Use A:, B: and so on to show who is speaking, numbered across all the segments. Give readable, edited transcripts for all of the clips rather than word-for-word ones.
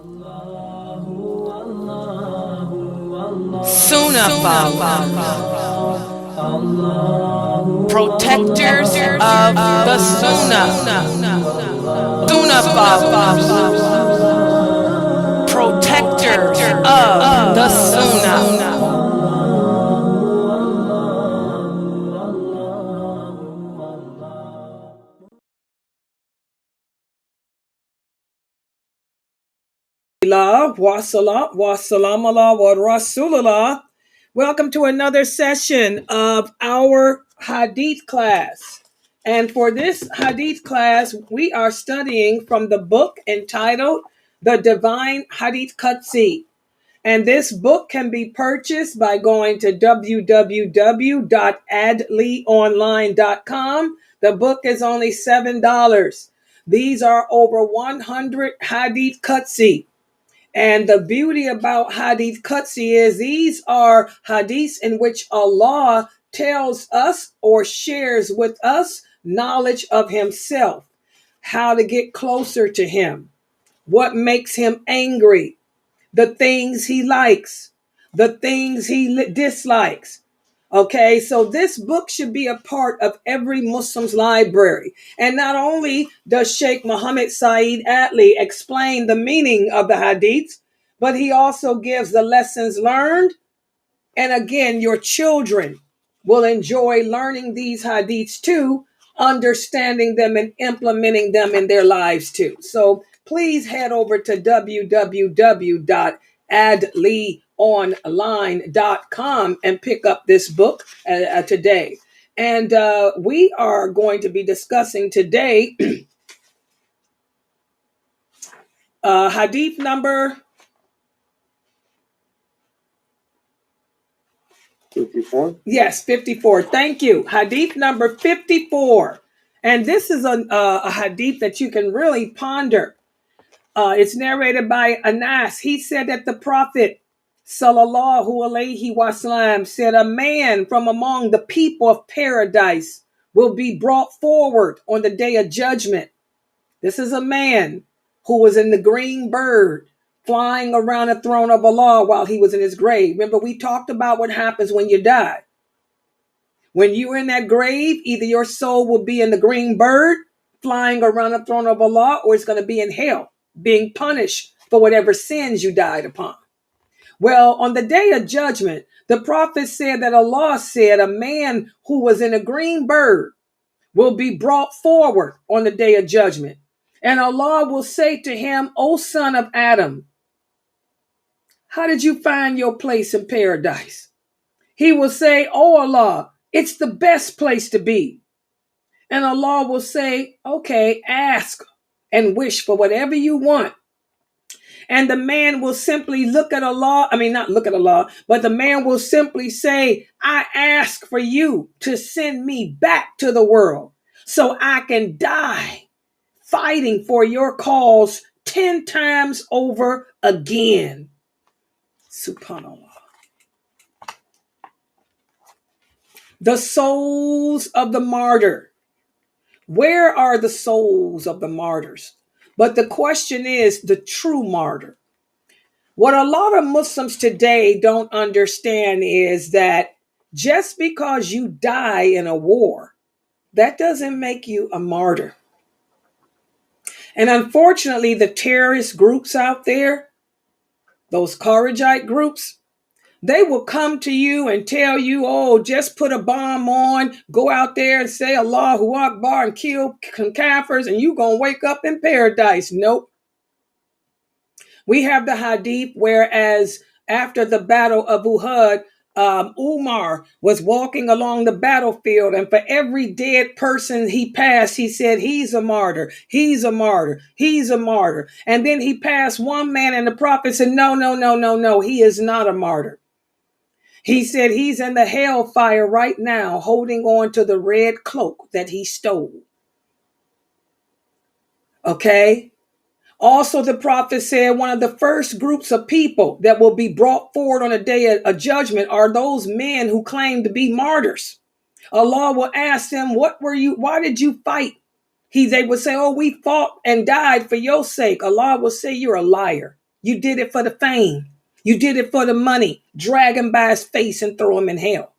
A: Sunnahfollowers, protectors of the Sunnah. Sunnahfollowers, protectors of the Sunnah.
B: Wa salam Allah wa Rasulullah. Welcome to another session of our Hadith class. And for this Hadith class, we are studying from the book entitled The Divine Hadith Qudsi. And this book can be purchased by going to www.adlionline.com. The book is only $7. These are over 100 Hadith Qudsi. And the beauty about Hadith Qudsi is these are hadiths in which Allah tells us or shares with us knowledge of himself, how to get closer to him, what makes him angry, the things he likes, the things he dislikes. Okay, so this book should be a part of every Muslim's library. And not only does Sheikh Muhammad Saeed Atli explain the meaning of the hadiths, but he also gives the lessons learned. And again, your children will enjoy learning these hadiths too, understanding them and implementing them in their lives too. So please head over to www.adlionline.com and pick up this book today. And we are going to be discussing today hadith number
C: 54?
B: Yes, 54. Thank you. Hadith number 54. And this is a hadith that you can really ponder. It's narrated by Anas. He said that the Prophet sallallahu alaihi wasallam said, a man from among the people of paradise will be brought forward on the day of judgment. This is a man who was in the green bird, flying around the throne of Allah while he was in his grave. Remember, we talked about what happens when you die. When you're in that grave, either your soul will be in the green bird, flying around the throne of Allah, or it's going to be in hell, being punished for whatever sins you died upon. Well, on the day of judgment, the Prophet said that Allah said a man who was in a green bird will be brought forward on the day of judgment. And Allah will say to him, O son of Adam, how did you find your place in paradise? He will say, oh Allah, it's the best place to be. And Allah will say, okay, ask and wish for whatever you want. And the man will simply look at Allah. I mean, not look at Allah, but the man will simply say, I ask for you to send me back to the world so I can die fighting for your cause 10 times over again. Subhanallah. The souls of the martyr. Where are the souls of the martyrs? But the question is the true martyr. What a lot of Muslims today don't understand is that just because you die in a war, that doesn't make you a martyr. And unfortunately, the terrorist groups out there, those Khawarijite groups, they will come to you and tell you, oh, just put a bomb on, go out there and say Allahu Akbar and kill kafirs and you're going to wake up in paradise. Nope. We have the hadith whereas after the battle of Uhud, Umar was walking along the battlefield, and for every dead person he passed, he said, he's a martyr, he's a martyr, he's a martyr. And then he passed one man, and the Prophet said, no, he is not a martyr. He said he's in the hellfire right now, holding on to the red cloak that he stole. Okay? Also, the Prophet said one of the first groups of people that will be brought forward on a day of judgment are those men who claim to be martyrs. Allah will ask them, why did you fight? They would say, oh, we fought and died for your sake. Allah will say, you're a liar. You did it for the fame. You did it for the money. Drag him by his face and throw him in hell.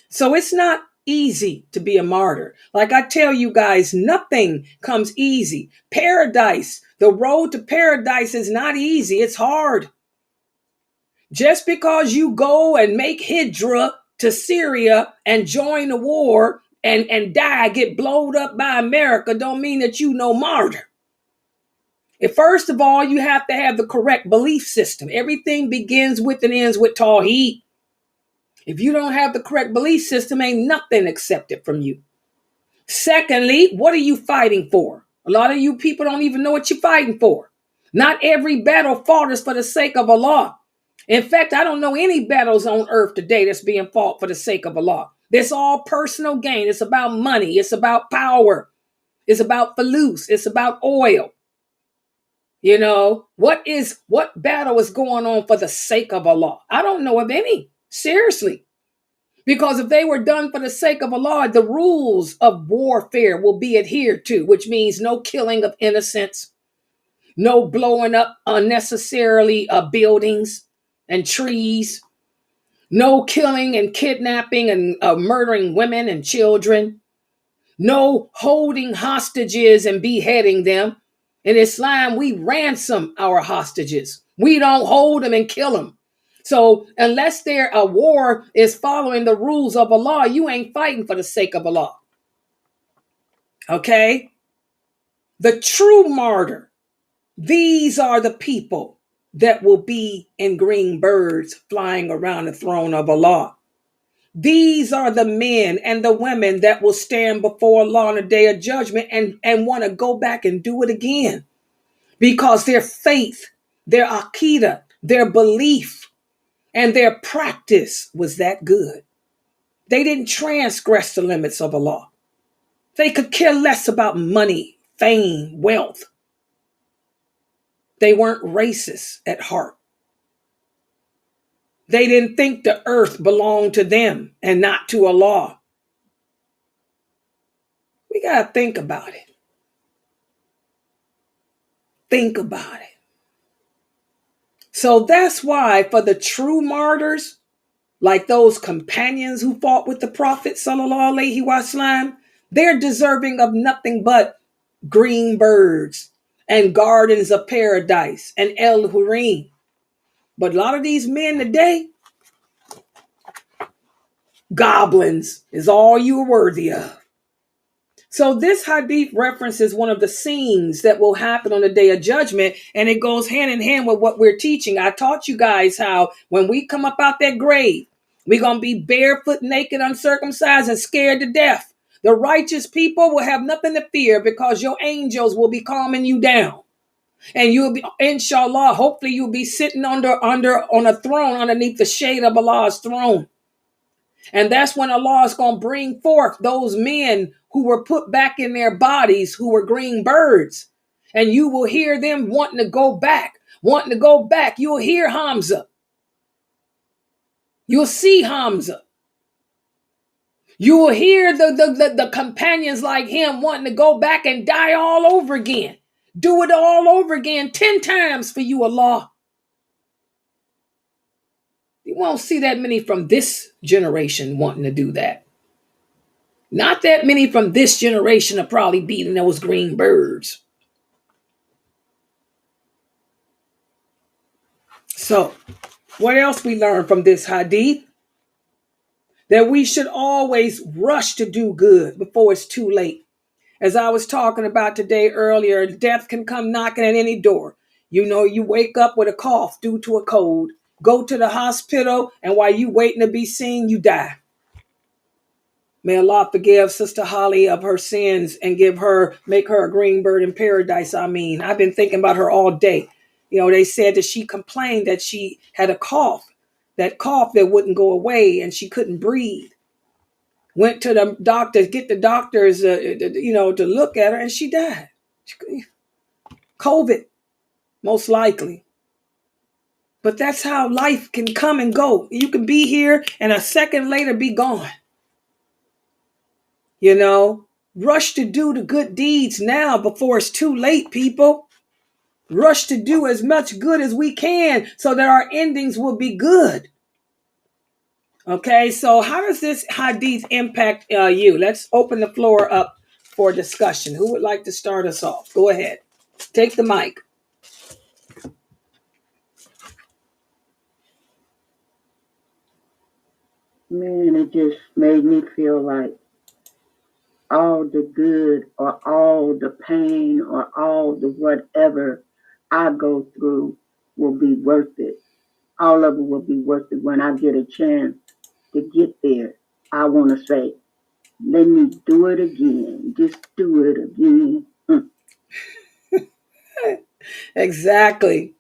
B: So it's not easy to be a martyr. Like I tell you guys, nothing comes easy. Paradise, the road to paradise is not easy. It's hard. Just because you go and make hijrah to Syria and join the war and die, get blowed up by America, don't mean that you no martyr. First of all, you have to have the correct belief system. Everything begins with and ends with Tawheed. If you don't have the correct belief system, ain't nothing accepted from you. Secondly, what are you fighting for? A lot of you people don't even know what you're fighting for. Not every battle fought is for the sake of Allah. In fact, I don't know any battles on earth today that's being fought for the sake of Allah. It's all personal gain. It's about money. It's about power. It's about falus. It's about oil. You know, what battle is going on for the sake of Allah? I don't know of any. Seriously. Because if they were done for the sake of Allah, the rules of warfare will be adhered to, which means no killing of innocents, no blowing up unnecessarily buildings and trees, no killing and kidnapping and murdering women and children, no holding hostages and beheading them. In Islam, we ransom our hostages. We don't hold them and kill them. So unless a war is following the rules of Allah, you ain't fighting for the sake of Allah. Okay? The true martyr, these are the people that will be in green birds flying around the throne of Allah. These are the men and the women that will stand before Allah on the day of judgment and want to go back and do it again. Because their faith, their aqidah, their belief, and their practice was that good. They didn't transgress the limits of Allah. They could care less about money, fame, wealth. They weren't racist at heart. They didn't think the earth belonged to them and not to Allah. We got to think about it. Think about it. So that's why for the true martyrs, like those companions who fought with the Prophet sallallahu alaihi wasallam, they're deserving of nothing but green birds and gardens of paradise and El Hurim. But a lot of these men today, goblins is all you are worthy of. So this hadith references one of the scenes that will happen on the day of judgment, and it goes hand in hand with what we're teaching. I taught you guys how when we come up out that grave, we're going to be barefoot, naked, uncircumcised, and scared to death. The righteous people will have nothing to fear because your angels will be calming you down. And you'll be, inshallah, hopefully you'll be sitting on a throne underneath the shade of Allah's throne. And that's when Allah is going to bring forth those men who were put back in their bodies, who were green birds. And you will hear them wanting to go back. You'll hear Hamza. You'll see Hamza. You will hear the companions like him wanting to go back and die all over again. Do it all over again 10 times for you, Allah. You won't see that many from this generation wanting to do that. Not that many from this generation are probably beating those green birds. So, what else we learn from this hadith? That we should always rush to do good before it's too late. As I was talking about today earlier, death can come knocking at any door. You know, you wake up with a cough due to a cold. Go to the hospital, and while you waiting to be seen, you die. May Allah forgive Sister Holly of her sins and make her a green bird in paradise. I've been thinking about her all day. You know, they said that she complained that she had a cough that wouldn't go away, and she couldn't breathe. Went to the doctors, get the doctors, to look at her, and she died. COVID, most likely. But that's how life can come and go. You can be here and a second later be gone. You know, rush to do the good deeds now before it's too late, people. rush to do as much good as we can so that our endings will be good. Okay, so how does this hadith impact you? Let's open the floor up for discussion. Who would like to start us off? Go ahead. Take the mic.
C: Man, it just made me feel like all the good or all the pain or all the whatever I go through will be worth it. All of it will be worth it when I get a chance to get there. I want to say, let me do it again. Just do it again.
B: Exactly.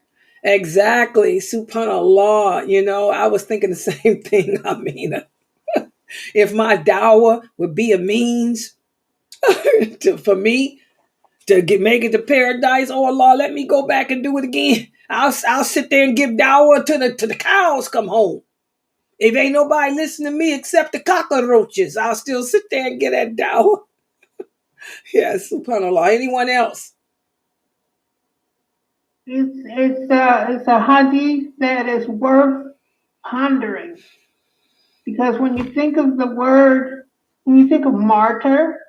B: Subhanallah. You know, I was thinking the same thing. I mean, if my dawah would be a means for me to make it to paradise, oh Allah, let me go back and do it again. I'll sit there and give dawah to the cows come home. If ain't nobody listening to me except the cockroaches, I'll still sit there and get that dawah. Yes, subhanallah. Anyone else?
D: It's a hadith that is worth pondering, because when you think of when you think of martyr,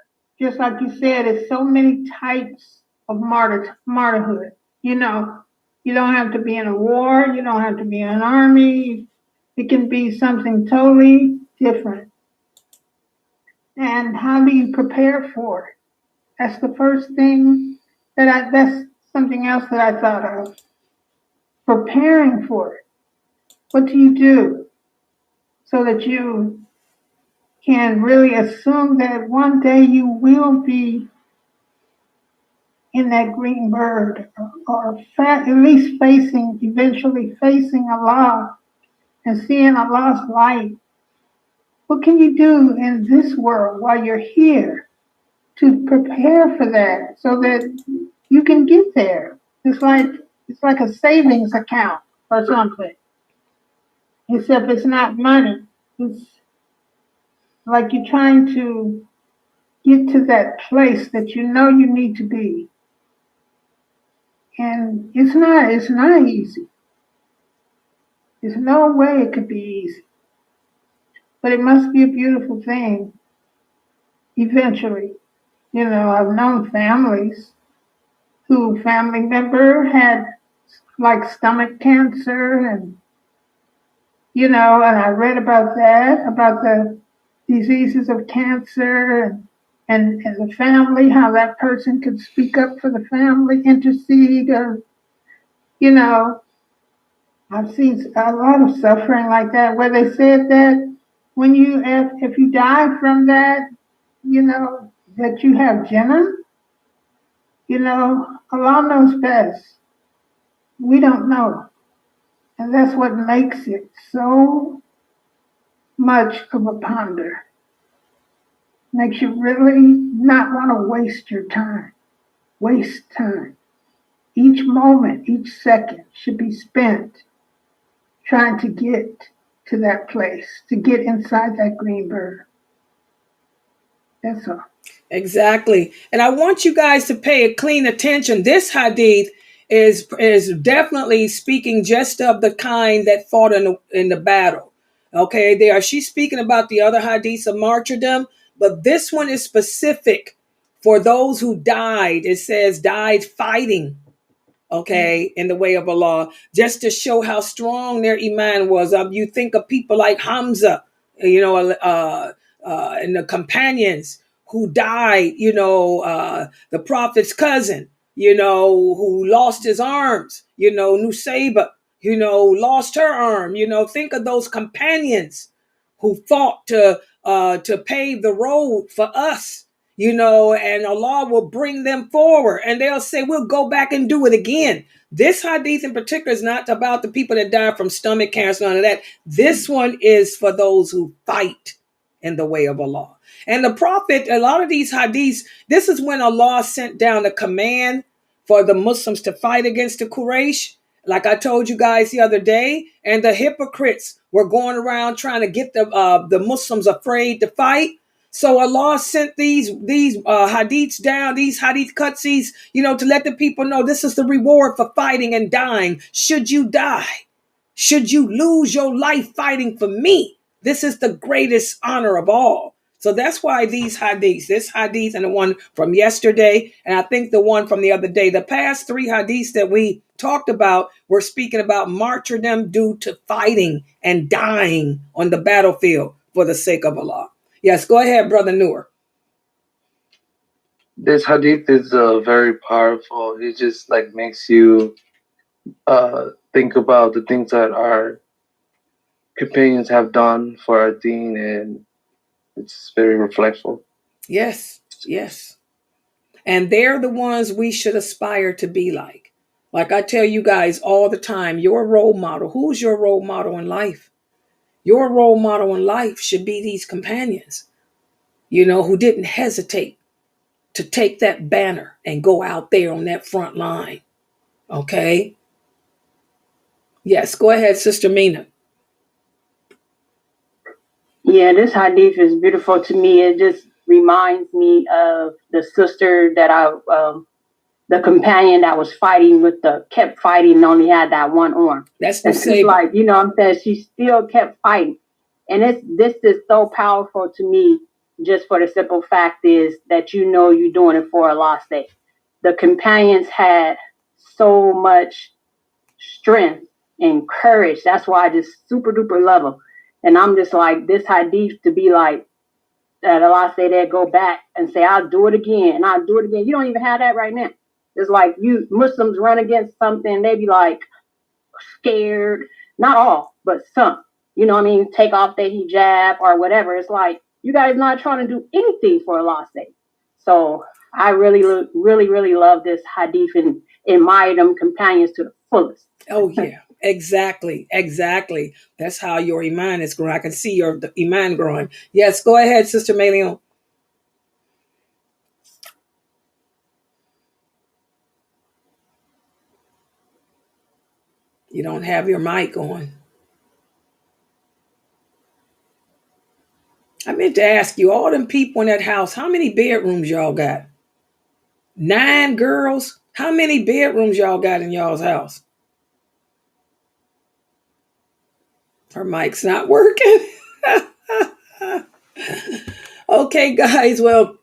D: just like you said, it's so many types of martyrhood. You know, you don't have to be in a war, you don't have to be in an army. It can be something totally different. And how do you prepare for it? That's the first thing that's something else that I thought of. Preparing for it. What do you do so that you can really assume that one day you will be in that green bird, or at least eventually facing Allah and seeing Allah's light? What can you do in this world while you're here to prepare for that so that you can get there? It's like a savings account or something, except it's not money. It's like you're trying to get to that place that you know you need to be. And it's not easy. There's no way it could be easy. But it must be a beautiful thing eventually. You know, I've known families who family member had like stomach cancer, and you know, and I read about that, about the diseases of cancer, and the family, how that person could speak up for the family, intercede, or, you know, I've seen a lot of suffering like that, where they said that if you die from that, you know, that you have Jannah. You know, Allah knows best. We don't know. And that's what makes it so much of a ponder. Makes you really not want to waste your time. Waste time. Each moment, each second should be spent trying to get to that place, to get inside that green bird. That's all.
B: Exactly. And I want you guys to pay a clean attention. This hadith is definitely speaking just of the kind that fought in the battle. Okay, she's speaking about the other hadiths of martyrdom, but this one is specific for those who died. It says died fighting, okay, in the way of Allah, just to show how strong their iman was. You think of people like Hamza, you know, and the companions who died, you know, the Prophet's cousin, you know, who lost his arms, you know, Nusayba, you know, lost her arm, you know. Think of those companions who fought to pave the road for us, you know, and Allah will bring them forward and they'll say, we'll go back and do it again. This hadith in particular is not about the people that die from stomach cancer, none of that. This one is for those who fight in the way of Allah. And the Prophet, a lot of these hadiths, this is when Allah sent down a command for the Muslims to fight against the Quraysh, like I told you guys the other day, and the hypocrites were going around trying to get the Muslims afraid to fight. So Allah sent these hadiths down, these hadith Qudsis, to let the people know this is the reward for fighting and dying. Should you die, should you lose your life fighting for me, this is the greatest honor of all. So that's why these hadiths, this hadith and the one from yesterday, and I think the one from the other day, the past 3 hadiths that we talked about, we're speaking about martyrdom due to fighting and dying on the battlefield for the sake of Allah. Yes, go ahead, Brother Noor.
E: This hadith is very powerful. It just like makes you think about the things that our companions have done for our deen, and it's very reflectful.
B: Yes, yes. And they're the ones we should aspire to be like. Like I tell you guys all the time, your role model, who's your role model in life? Your role model in life should be these companions, who didn't hesitate to take that banner and go out there on that front line. Okay? Yes, go ahead, Sister Mina.
C: Yeah, this hadith is beautiful to me. It just reminds me of the sister that the companion that was fighting kept fighting and only had that one arm.
B: That's
C: just like, I'm saying, she still kept fighting. And this is so powerful to me, just for the simple fact is that you're doing it for Allah's sake. The companions had so much strength and courage. That's why I just super duper love them. And I'm just like, this hadith to be like, that Allah say that, go back and say, I'll do it again, and I'll do it again. You don't even have that right now. It's like you Muslims run against something, they be like scared. Not all, but some. Take off their hijab or whatever. It's like, you guys not trying to do anything for Allah's sake. So I really, really, really love this hadith and admire them companions to the fullest.
B: Oh, yeah. Exactly. That's how your iman is growing. I can see your iman growing. Yes, go ahead, Sister Melion. You don't have your mic on. I meant to ask you, all them people in that house, how many bedrooms y'all got? 9 girls? How many bedrooms y'all got in y'all's house? Her mic's not working. Okay, guys. Well,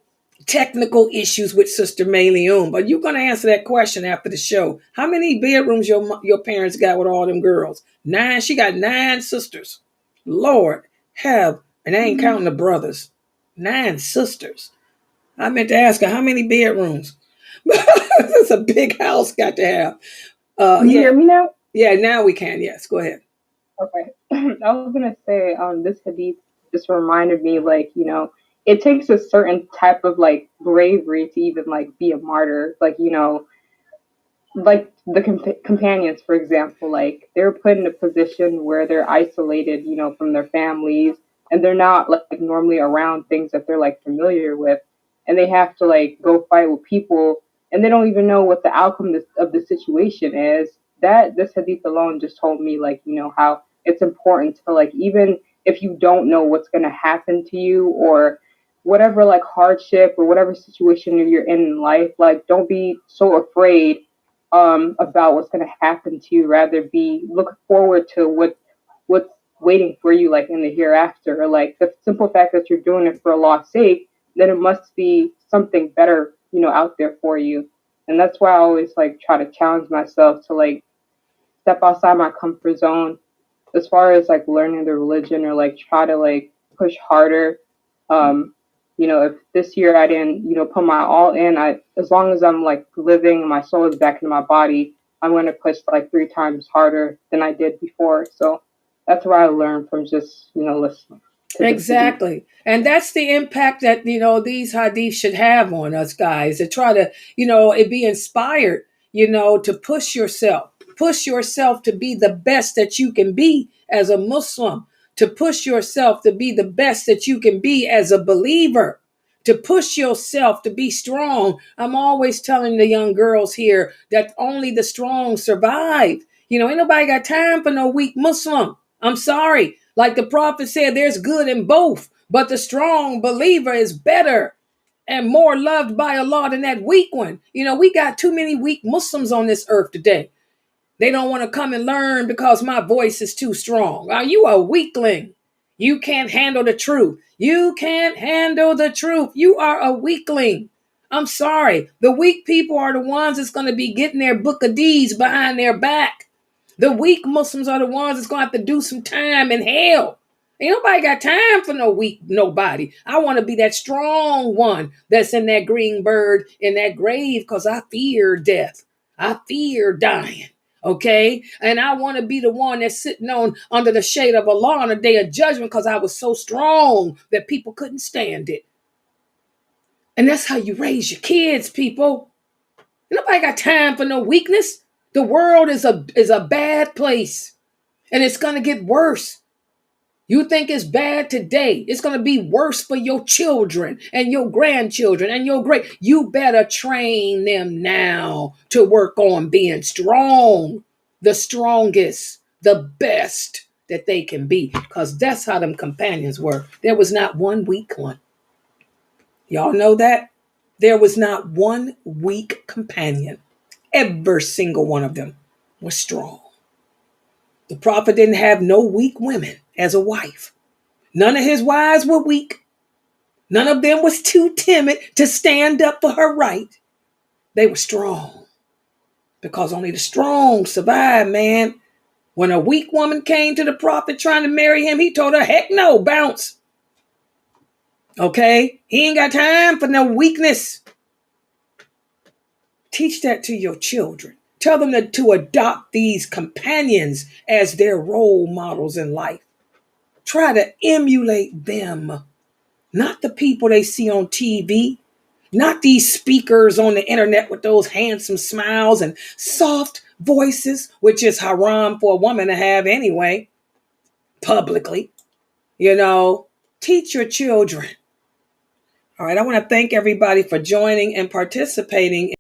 B: technical issues with Sister Melion, but you're going to answer that question after the show. How many bedrooms your parents got with all them girls? 9. She got 9 sisters. Lord have, and I ain't counting the brothers. 9 sisters. I meant to ask her, how many bedrooms? It's a big house got to have.
F: Can you hear me now?
B: Yeah, now we can. Yes, go ahead.
F: Okay. I was going to say, this hadith just reminded me, it takes a certain type of, bravery to even, be a martyr. Like the companions, for example, they're put in a position where they're isolated, from their families, and they're not, normally around things that they're, familiar with. And they have to, go fight with people, and they don't even know what the outcome of the situation is. This hadith alone just told me, how it's important to, even if you don't know what's going to happen to you or whatever, hardship or whatever situation you're in life, don't be so afraid about what's going to happen to you. Rather look forward to what's waiting for you, in the hereafter. Or, the simple fact that you're doing it for Allah's sake, then it must be something better, out there for you. And that's why I always, try to challenge myself to, step outside my comfort zone as far as learning the religion, or try to push harder. If this year I didn't put my all in, as long as I'm living, my soul is back in my body, I'm going to push 3 times harder than I did before. So that's what I learned from just listening.
B: Exactly. And that's the impact that these hadiths should have on us, guys, to try to it be inspired to push yourself to be the best that you can be as a Muslim, to push yourself to be the best that you can be as a believer, to push yourself to be strong. I'm always telling the young girls here that only the strong survive. Ain't nobody got time for no weak Muslim. I'm sorry. Like the prophet said, there's good in both, But the strong believer is better and more loved by Allah than that weak one. You know, we got too many weak Muslims on this earth today. They don't want to come and learn because my voice is too strong. Are you a weakling? You can't handle the truth. You can't handle the truth. You are a weakling. I'm sorry. The weak people are the ones that's going to be getting their book of deeds behind their back. The weak Muslims are the ones that's going to have to do some time in hell. Ain't nobody got time for no weak nobody. I want to be that strong one that's in that green bird in that grave because I fear death. I fear dying. Okay. And I want to be the one that's sitting on under the shade of Allah on the day of judgment because I was so strong that people couldn't stand it. And that's how you raise your kids, people. Nobody got time for no weakness. The world is a bad place. And it's going to get worse. You think it's bad today. It's going to be worse for your children and your grandchildren and your great. You better train them now to work on being strong, the strongest, the best that they can be. Because that's how them companions were. There was not one weak one. Y'all know that? There was not one weak companion. Every single one of them was strong. The prophet didn't have no weak women as a wife. None of his wives were weak. None of them was too timid to stand up for her right. They were strong because only the strong survive, man. When a weak woman came to the prophet trying to marry him, he told her, heck no, bounce. Okay? He ain't got time for no weakness. Teach that to your children. Tell them to adopt these companions as their role models in life. Try to emulate them, not the people they see on TV, not these speakers on the internet with those handsome smiles and soft voices, which is haram for a woman to have anyway, publicly. You know, teach your children. All right, I want to thank everybody for joining and participating